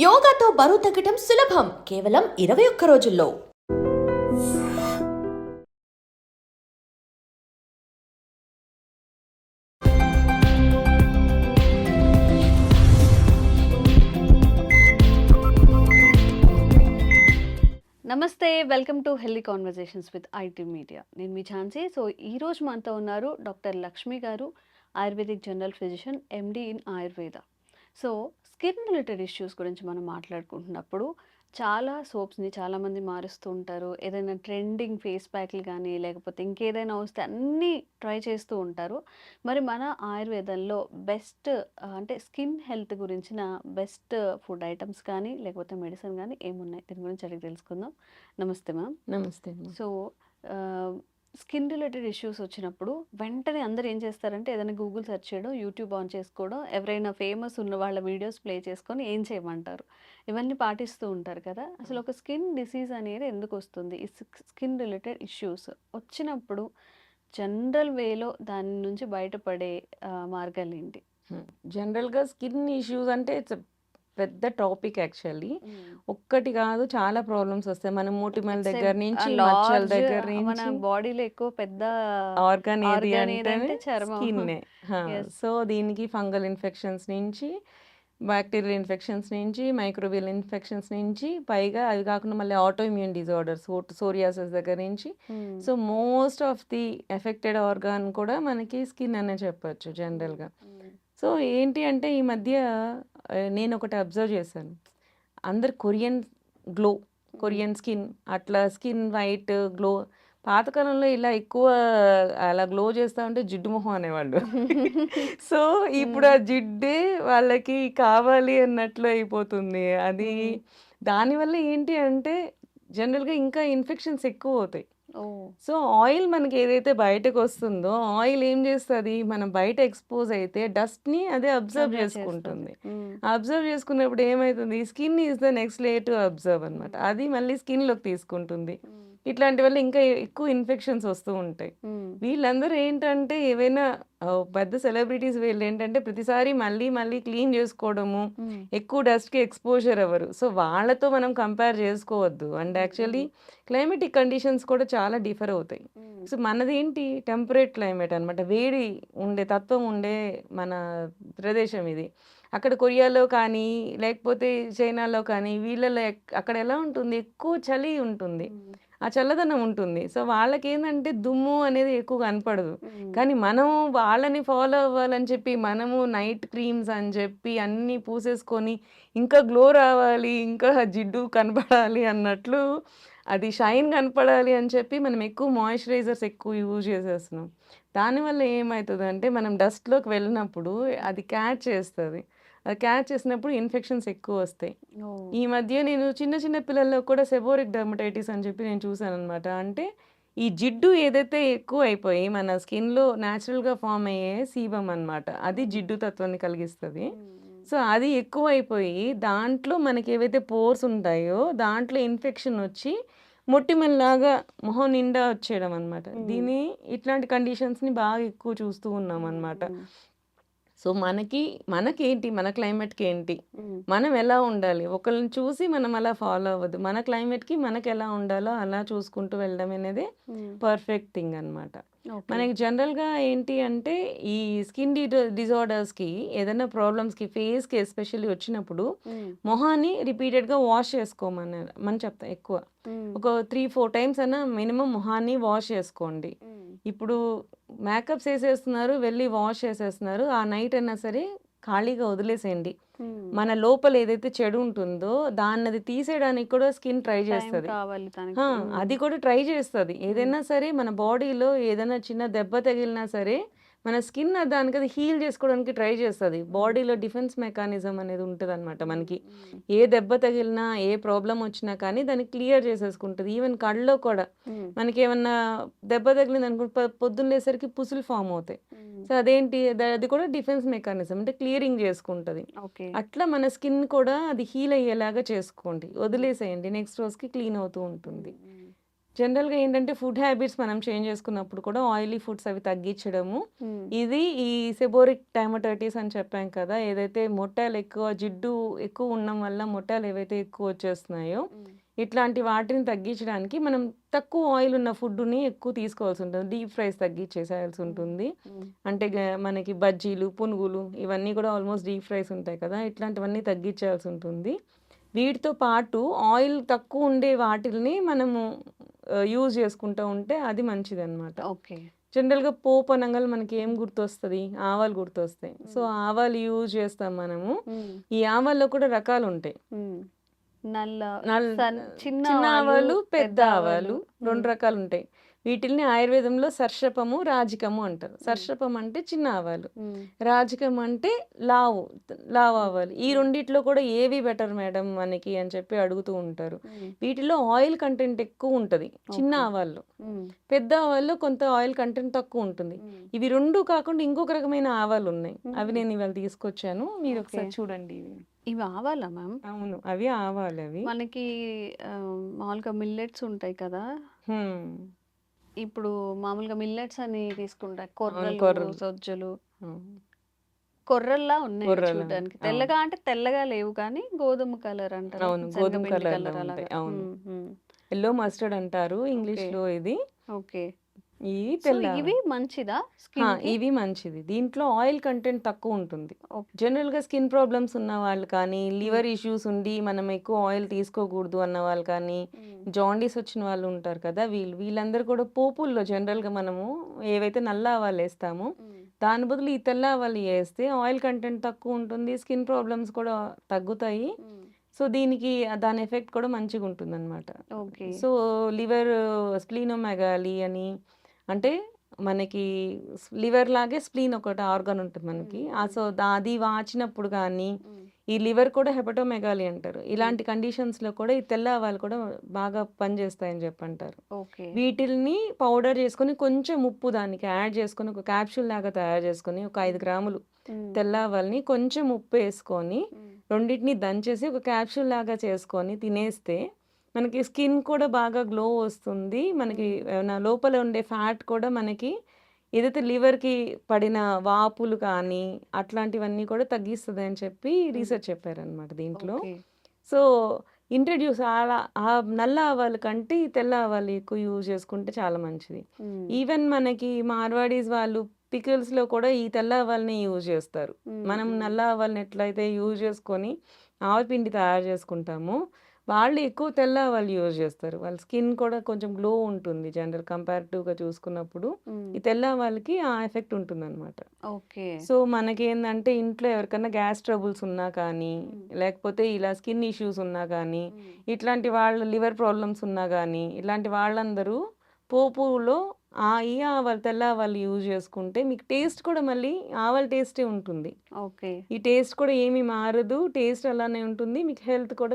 యోగాతో బరువు తగ్గటం సులభం కేవలం 21 రోజుల్లో. నమస్తే, welcome to healthy conversations with IT media. నేను మీ ఝాన్సీ. సో ఈరోజు మనతో ఉన్నారు డాక్టర్ లక్ష్మి గారు, ayurvedic general physician, MD in Ayurveda. So skin related issues గురించి మనం మాట్లాడుకుంటున్నప్పుడు చాలా సోప్స్ని చాలామంది మారుస్తూ ఉంటారు. ఏదైనా ట్రెండింగ్ ఫేస్ ప్యాక్లు కానీ లేకపోతే ఇంకేదైనా వస్తే అన్నీ ట్రై చేస్తూ ఉంటారు. మరి మన ఆయుర్వేదంలో బెస్ట్ అంటే స్కిన్ హెల్త్ గురించిన బెస్ట్ ఫుడ్ ఐటమ్స్ కానీ లేకపోతే మెడిసిన్ కానీ ఏమున్నాయి, దీని గురించి అడిగి తెలుసుకుందాం. నమస్తే మ్యామ్. నమస్తే అమ్మ. సో స్కిన్ రిలేటెడ్ ఇష్యూస్ వచ్చినప్పుడు వెంటనే అందరూ ఏం చేస్తారంటే ఏదైనా గూగుల్ సెర్చ్ చేయడం, యూట్యూబ్ ఆన్ చేసుకోవడం, ఎవరైనా ఫేమస్ ఉన్న వాళ్ళ వీడియోస్ ప్లే చేసుకొని ఏం చేయమంటారు, ఇవన్నీ పాటిస్తూ ఉంటారు కదా. అసలు ఒక స్కిన్ డిసీజ్ అనేది ఎందుకు వస్తుంది, ఈ స్కిన్ రిలేటెడ్ ఇష్యూస్ వచ్చినప్పుడు జనరల్ వేలో దాని నుంచి బయటపడే మార్గాలు ఏంటి? జనరల్గా స్కిన్ ఇష్యూస్ అంటే ఇట్స్ పెద్ద టాపిక్ యాక్చువల్లీ. ఒక్కటి కాదు, చాలా ప్రాబ్లమ్స్ వస్తాయి. మన మూటిమల దగ్గర నుంచి మచ్చల దగ్గర మన నుంచి బాడీలో ఎక్కువ పెద్ద ఆర్గాన్ ఏది organ అంటే ఏదంటే చర్మం. స్కిన్నే. Yes. సో దీనికి ఫంగల్ ఇన్ఫెక్షన్స్ నుంచి, బ్యాక్టీరియల్ ఇన్ఫెక్షన్స్ నుంచి, మైక్రోబియల్ ఇన్ఫెక్షన్స్ నుంచి, పైగా అవి కాకుండా మళ్ళీ ఆటో ఇమ్యూన్ డిజార్డర్స్, సోరియాసిస్ దగ్గర నుంచి. So most of the affected organ కూడా మనకి స్కిన్ అనే చెప్పొచ్చు జనరల్గా. సో ఏంటి అంటే ఈ మధ్య నేను ఒకటి అబ్జర్వ్ చేశాను. అందరు కొరియన్ స్కిన్, అట్లా స్కిన్ వైట్ గ్లో. పాతకాలంలో ఇలా ఎక్కువ అలా గ్లో చేస్తూ ఉంటే జిడ్డు మొహం అనేవాళ్ళు. సో ఇప్పుడు ఆ జిడ్డే వాళ్ళకి కావాలి అన్నట్లు అయిపోతుంది. అది దానివల్ల ఏంటి అంటే జనరల్గా ఇంకా ఇన్ఫెక్షన్స్ ఎక్కువ అవుతాయి. సో ఆయిల్ మనకి ఏదైతే బయటకు వస్తుందో, ఆయిల్ ఏం చేస్తుంది, మనం బయట ఎక్స్పోజ్ అయితే డస్ట్ని అదే అబ్జర్వ్ చేసుకుంటుంది. అబ్జర్వ్ చేసుకున్నప్పుడు ఏమవుతుంది, skin is the next layer to observe అనమాట. అది మళ్ళీ స్కిన్లోకి తీసుకుంటుంది. ఇట్లాంటి వల్ల ఇంకా ఎక్కువ ఇన్ఫెక్షన్స్ వస్తూ ఉంటాయి. వీళ్ళందరూ ఏంటంటే ఏవైనా పెద్ద సెలబ్రిటీస్ వీళ్ళు ఏంటంటే ప్రతిసారి మళ్ళీ మళ్ళీ క్లీన్ చేసుకోవడము, ఎక్కువ డస్ట్కి ఎక్స్పోజర్ అవ్వరు. సో వాళ్ళతో మనం కంపేర్ చేసుకోవద్దు. అండ్ యాక్చువల్లీ క్లైమేటిక్ కండిషన్స్ కూడా చాలా డిఫర్ అవుతాయి. సో మనదేంటి టెంపరేట్ క్లైమేట్ అనమాట, వేడి ఉండే తత్వం ఉండే మన ప్రదేశం ఇది. అక్కడ కొరియాలో కానీ లేకపోతే చైనాలో కానీ వీళ్ళలో అక్కడ ఎలా ఉంటుంది, ఎక్కువ చలి ఉంటుంది, ఆ చల్లదనం ఉంటుంది. సో వాళ్ళకి ఏంటంటే దుమ్ము అనేది ఎక్కువ కనపడదు. కానీ మనం వాళ్ళని ఫాలో అవ్వాలని చెప్పి మనము నైట్ క్రీమ్స్ అని చెప్పి అన్నీ పూసేసుకొని ఇంకా గ్లో రావాలి, ఇంకా జిడ్డు కనపడాలి అన్నట్లు, అది షైన్ కనపడాలి అని చెప్పి మనం ఎక్కువ మాయిశ్చరైజర్స్ ఎక్కువ యూజ్ చేసేస్తున్నాం. దానివల్ల ఏమవుతుందంటే మనం డస్ట్లోకి వెళ్ళినప్పుడు అది క్యాచ్ చేస్తుంది. అది క్యాచ్ చేసినప్పుడు ఇన్ఫెక్షన్స్ ఎక్కువ వస్తాయి. ఈ మధ్య నేను చిన్న చిన్న పిల్లల్లో కూడా సెబోరిక్ డర్మటైటిస్ అని చెప్పి నేను చూసాను అనమాట. అంటే ఈ జిడ్డు ఏదైతే ఎక్కువ అయిపోయి మన స్కిన్లో న్యాచురల్గా ఫామ్ అయ్యే సీబమ్ అనమాట, అది జిడ్డు తత్వాన్ని కలిగిస్తుంది. సో అది ఎక్కువ అయిపోయి దాంట్లో మనకి ఏవైతే పోర్స్ ఉంటాయో దాంట్లో ఇన్ఫెక్షన్ వచ్చి మొటిమల్లాగా మొహం నిండా వచ్చేయడం అనమాట. ఇట్లాంటి కండిషన్స్ని బాగా ఎక్కువ చూస్తూ ఉన్నాం అనమాట. సో మనకేంటి, మన క్లైమేట్కి ఏంటి, మనం ఎలా ఉండాలి, ఒకళ్ళని చూసి మనం అలా ఫాలో అవ్వద్దు. మన క్లైమేట్కి మనకి ఎలా ఉండాలో అలా చూసుకుంటూ వెళ్ళడం అనేది పర్ఫెక్ట్ థింగ్ అనమాట. మనకి జనరల్గా ఏంటి అంటే ఈ స్కిన్ డిజార్డర్స్కి, ఏదైనా ప్రాబ్లమ్స్కి, ఫేస్కి ఎస్పెషల్లీ వచ్చినప్పుడు మొహాన్ని రిపీటెడ్గా వాష్ చేసుకోమని చెప్తాం. ఎక్కువ ఒక 3-4 టైమ్స్ అయినా మినిమం మొహాన్ని వాష్ చేసుకోండి. ఇప్పుడు మేకప్స్ వేసేస్తున్నారు, వెళ్ళి వాష్ చేసేస్తున్నారు, ఆ నైట్ అయినా సరే ఖాళీగా వదిలేసేయండి. మన లోపల ఏదైతే చెడు ఉంటుందో దాన్ని తీసేయడానికి కూడా స్కిన్ ట్రై చేస్తుంది. అది కూడా ట్రై చేస్తుంది. ఏదైనా సరే మన బాడీలో ఏదైనా చిన్న దెబ్బ తగిలినా సరే మన స్కిన్ దానికి అది హీల్ చేసుకోవడానికి ట్రై చేస్తుంది. బాడీలో డిఫెన్స్ మెకానిజం అనేది ఉంటుంది అనమాట. మనకి ఏ దెబ్బ తగిలినా, ఏ ప్రాబ్లం వచ్చినా కానీ దాన్ని క్లియర్ చేసేసుకుంటుంది. ఈవెన్ కళ్ళలో కూడా మనకి ఏమన్నా దెబ్బ తగిలింది అనుకో, పొద్దున్న లేసరికి పుసులు ఫామ్ అవుతాయి. సో అదేంటి, అది కూడా డిఫెన్స్ మెకానిజం, అంటే క్లియరింగ్ చేసుకుంటుంది. అట్లా మన స్కిన్ కూడా అది హీల్ అయ్యేలాగా చేసుకోండి, వదిలేసేయండి, నెక్స్ట్ రోజుకి క్లీన్ అవుతూ ఉంటుంది. జనరల్‌గా ఏంటంటే ఫుడ్ హ్యాబిట్స్ మనం చేంజ్ చేసుకున్నప్పుడు కూడా ఆయిలీ ఫుడ్స్ అవి తగ్గించడము. ఇది ఈ సెబోరిక్ డెర్మటైటిస్ అని చెప్పాం కదా! ఏదైతే మొటిమలు ఎక్కువ జిడ్డు ఎక్కువ ఉండడం వల్ల మొటిమలు ఏవైతే ఎక్కువ వచ్చేస్తున్నాయో, ఇట్లాంటి వాటిని తగ్గించడానికి మనం తక్కువ ఆయిల్ ఉన్న ఫుడ్‌ని ఎక్కువ తీసుకోవాల్సి ఉంటుంది. డీప్ ఫ్రైస్ తగ్గించేసేయాల్సి ఉంటుంది. అంటే మనకి బజ్జీలు, పునుగులు ఇవన్నీ కూడా ఆల్మోస్ట్ డీప్ ఫ్రైస్ ఉంటాయి కదా! ఇట్లాంటివన్నీ తగ్గించేయాల్సి ఉంటుంది. వీటితో పాటు ఆయిల్ తక్కువ ఉండే వాటిల్ని మనము యూజ్ చేసుకుంటూ ఉంటే అది మంచిదనమాట. ఓకే. జనరల్‌గా పోపు అనంగానే మనకి ఏం గుర్తొస్తది? ఆవాలు గుర్తొస్తాయి. సో, ఆవాలు యూజ్ చేస్తాం మనము. ఈ ఆవాల్లో కూడా రకాలుంటాయి. నల్ల నల్ చిన్న చిన్న ఆవాలు, ఆవాలు, పెద్ద పెద్ద ఆవాలు ఆవాలు. 2 రకాలుంటాయి. వీటిల్ని ఆయుర్వేదంలో సర్షపము, రాజికము అంటారు. సర్షపం అంటే చిన్న ఆవాలు. రాజికం అంటే లావు ఆవాలు. ఈ రెండిట్లో కూడా ఏవి బెటర్ మేడం మనకి అని చెప్పి అడుగుతూ ఉంటారు. వీటిలో ఆయిల్ కంటెంట్ ఎక్కువ ఉంటది చిన్న ఆవాల్లో. పెద్ద ఆవాల్లో కొంత ఆయిల్ కంటెంట్ తక్కువ ఉంటుంది. ఇవి 2 కాకుండా ఇంకొక రకమైన ఆవాలు ఉన్నాయి. అవి నేను ఇవాళ తీసుకొచ్చాను. మీరు ఒకసారి చూడండి ఇవి. ఇవి ఆవాలా మ్యామ్? అవును. అవి ఆవాలవి. మనకి మామూలుగా మిల్లెట్స్ ఉంటాయి కదా! హ్మ్. ఇప్పుడు మామూలుగా మిల్లెట్స్ అని తీసుకుంటా. కొర్రలు. కొర్రలు, సజ్జలు. కొర్రల్లా ఉన్నాయి కొర్రలు. చూడడానికి. అవును. తెల్లగా అంటే తెల్లగా లేవు కానీ గోధుమ కలర్ అంటారు. అవును. గోధుమ శనగపిండి కలర్‌లో కలర్ ఉంటాయి. అలాగా. అవును. యెల్లో మస్టర్డ్ అంటారు ఓకే. ఇంగ్లీష్‌లో ఇది. ఓకే. ఇవి సో తెల్ల ఇవి మంచిదా ఆ! స్కిన్‌కి? ఇవి మంచిది. దీంట్లో ఆయిల్ కంటెంట్ తక్కువ ఉంటుంది. ఓకే. జనరల్‌గా స్కిన్ ప్రాబ్లమ్స్ ఉన్న వాళ్ళు కానీ, లివర్ ఇష్యూస్ ఉండి మనం ఎక్కువ ఆయిల్ తీసుకోకూడదు అన్న వాళ్ళు కానీ, జాండీస్ వచ్చిన వాళ్ళు ఉంటారు కదా! వీళ్ళందరూ కూడా పోపుల్లో జనరల్‌గా మనము ఏవైతే నల్ల ఆవాలేస్తామో, దాని బదులు ఈ తెల్ల ఆవాలు ఏస్తే ఆయిల్ కంటెంట్ తక్కువ ఉంటుంది. స్కిన్ ప్రాబ్లమ్స్ కూడా తగ్గుతాయి. సో, దాని ఎఫెక్ట్ కూడా మంచిగుంటుందనమాట. ఓకే. సో, లివర్ స్ప్లీనోమెగాలీ అని అంటే మనకి లివర్ లాగే స్ప్లీన్ ఒకటి ఆర్గాన్ ఉంటుంది మనకి. సో, అది వాచినప్పుడు కానీ, ఈ లివర్ కూడా హెపటోమెగాలీ అంటారు. ఇలాంటి కండిషన్స్‌లో కూడా ఈ తెల్ల ఆవాలు కూడా బాగా పనిచేస్తాయని చెప్పంటారు. ఓకే. వీటిల్ని పౌడర్ చేసుకొని కొంచెం ఉప్పు దానికి యాడ్ చేసుకొని ఒక క్యాప్సూల్ లాగా తయారు చేసుకొని ఒక 5 గ్రాములు తెల్ల ఆవాల్ని కొంచెం ఉప్పేసుకొని రెండిటిని దంచేసి ఒక క్యాప్సూల్ లాగా చేసుకొని తినేస్తే మనకి స్కిన్ కూడా బాగా గ్లో వస్తుంది. మనకి లోపల ఉండే ఫ్యాట్ కూడా మనకి ఏదైతే లివర్‌కి పడిన వాపులు కానీ, అట్లాంటివన్నీ కూడా తగ్గిస్తదని చెప్పి రీసెర్చ్ చెప్పారనమాట దీంట్లో. ఓకే. సో, నల్ల ఆవాల కంటే ఈ తెల్ల ఆవాలు ఎక్కువ యూజ్ చేసుకుంటే చాలా మంచిది. ఈవెన్ మనకి మార్వాడీస్ వాళ్ళు పికిల్స్‌లో కూడా ఈ తెల్ల ఆవాల్ని యూజ్ చేస్తారు. మనం నల్ల ఆవాల్ని ఎట్లయితే యూజ్ చేసుకొని ఆవపిండి తయారు చేసుకుంటామో, వాళ్ళు ఎక్కువ తెల్ల ఆవాలు యూజ్ చేస్తారు. వాళ్ళ స్కిన్ కూడా కొంచెం గ్లో ఉంటుంది కంపారిటివ్‌గా చూసుకున్నప్పుడు. ఈ తెల్ల ఆవాలకి ఆ ఎఫెక్ట్ ఉంటుందనమాట. ఓకే. సో, మనకేందంటే ఇంట్లో ఎవరికన్నా గ్యాస్ ట్రబుల్స్ ఉన్నా కానీ, లేకపోతే ఇలా స్కిన్ ఇష్యూస్ ఉన్నా కానీ, ఇట్లాంటి వాళ్ళ లివర్ ప్రాబ్లమ్స్ ఉన్నా గానీ, ఇలాంటి వాళ్ళందరూ పోపులో ఈ ఆవాలు, తెల్ల ఆవాలు యూజ్ చేసుకుంటే మీకు టేస్ట్ కూడా మళ్ళీ ఆవాల టేస్టే ఉంటుంది. ఓకే. ఈ టేస్ట్ కూడా ఏమీ మారదు. టేస్ట్ అలానే ఉంటుంది. మీకు హెల్త్ కూడా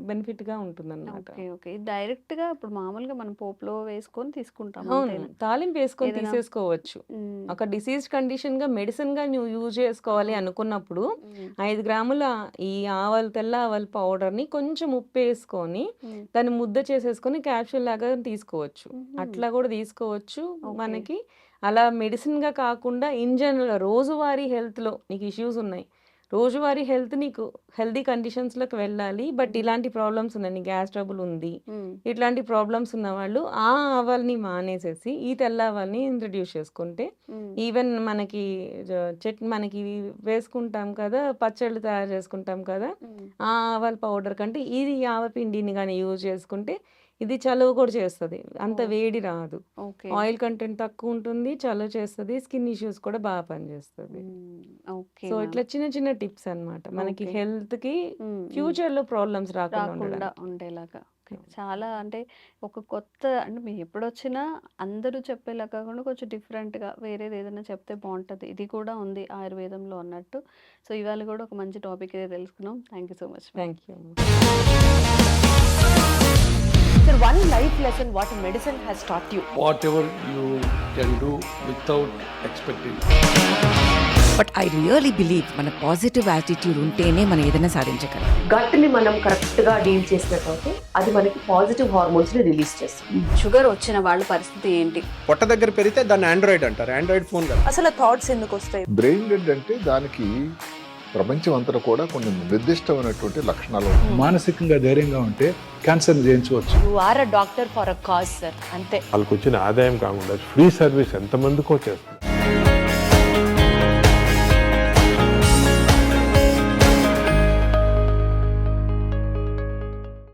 బెనిఫిట్‌గా ఉంటుందనమాట. ఓకే. ఓకే. ఇది డైరెక్ట్‌గా ఇప్పుడు మామూలుగా మనం పోపులో వేసుకొని తీసుకుంటాం అవును. అంతేనా? తాలింపు వేసుకొని ఏదైనా తీసేసుకోవచ్చు. ఒక డిసీజ్డ్ కండిషన్‌గా మెడిసిన్‌గా నువ్వు యూజ్ చేసుకోవాలి అనుకున్నప్పుడు 5 గ్రాముల ఈ తెల్ల ఆవాల పౌడర్‌ని కొంచెం ఉప్పేసుకొని దాన్ని ముద్ద చేసేసుకొని క్యాప్సూల్ లాగా తీసుకోవచ్చు. అట్లా కూడా తీసుకోవచ్చు. ఓకే. మనకి అలా మెడిసిన్‌గా కాకుండా ఇన్ జనరల్‌గా రోజువారీ హెల్త్‌లో నీకు ఇష్యూస్ ఉన్నాయి. రోజువారీ హెల్త్ నీకు హెల్తీ కండిషన్స్‌లోకి వెళ్ళాలి. బట్ ఇలాంటి ప్రాబ్లమ్స్ ఉన్నాయి. నీకు గ్యాస్ ట్రబుల్ ఉంది. ఇట్లాంటి ప్రాబ్లమ్స్ ఉన్నవాళ్ళు ఆ ఆవాల్ని మానేసేసి ఈ తెల్ల ఆవాల్ని ఇంట్రడ్యూస్ చేసుకుంటే ఈవెన్ మనకి మనకి వేసుకుంటాం కదా! పచ్చళ్ళు తయారు చేసుకుంటాం కదా! ఆ ఆవాల పౌడర్ కంటే ఇది ఆవపిండిని గాని యూజ్ చేసుకుంటే ఇది చలువ కూడా చేస్తది. అంత వేడి రాదు. ఓకే. ఆయిల్ కంటెంట్ తక్కువ ఉంటుంది. చలువ చేస్తది. స్కిన్ ఇష్యూస్ కూడా బాగా పనిచేస్తది. Okay so, ma'am. ఇట్లా చిన్న చిన్న టిప్స్ అన్నమాట. మనకి ఓకే. హెల్త్‌కి ఫ్యూచర్‌లో ప్రాబ్లమ్స్ రాకుండా రాకుండా ఉండడానికి. ఉండేలాగా. ఓకే. చాలా అంటే ఒక కొత్త అంటే మేము ఎప్పుడొచ్చినా అందరూ చెప్పేలా కాకుండా కొంచెం డిఫరెంట్‌గా వేరేది ఏదైనా చెప్తే బావుంటది. ఇది కూడా ఉంది ఆయుర్వేదంలో అన్నట్టు. సో, ఇవాళ కూడా ఒక మంచి టాపిక్ అయితే తెలుసుకున్నాం. Thank you so much ma'am. Thank you. Sir, one life lesson what medicine has taught you. whatever you can do without expecting. But I really believe మన పాజిటివ్ యాటిట్యూడ్ ఉంటేనే మనం ఏదైనా సాధించగలం. గట్ని మనం కరెక్ట్గా డీల్ చేసినట్లయితే అది మనకి పాజిటివ్ హార్మోన్స్ని రిలీజ్ చేస్తుంది. షుగర్ వచ్చిన వాళ్ళ పరిస్థితి ఏంటి? పొట్ట దగ్గర పెరిగితే దాన్ని ఆండ్రాయిడ్ అంటారు, ఆండ్రాయిడ్ ఫోన్ కదా. అసలు థాట్స్ ఎందుకు వస్తాయి? బ్రెయిన్ డెడ్ అంటే దానికి ప్రపంచం అంతా కూడా కొన్ని నిర్దిష్టమైనటువంటి లక్షణాలు ఉంటాయి. మానసికంగా ధైర్యంగా ఉంటే క్యాన్సర్ జయించవచ్చు. You are a doctor for a cause sir, అంతే. వాళ్ళకి వచ్చిన ఆదాయం కాకుండా ఫ్రీ సర్వీస్ ఎంతమందికో చేస్తుంది.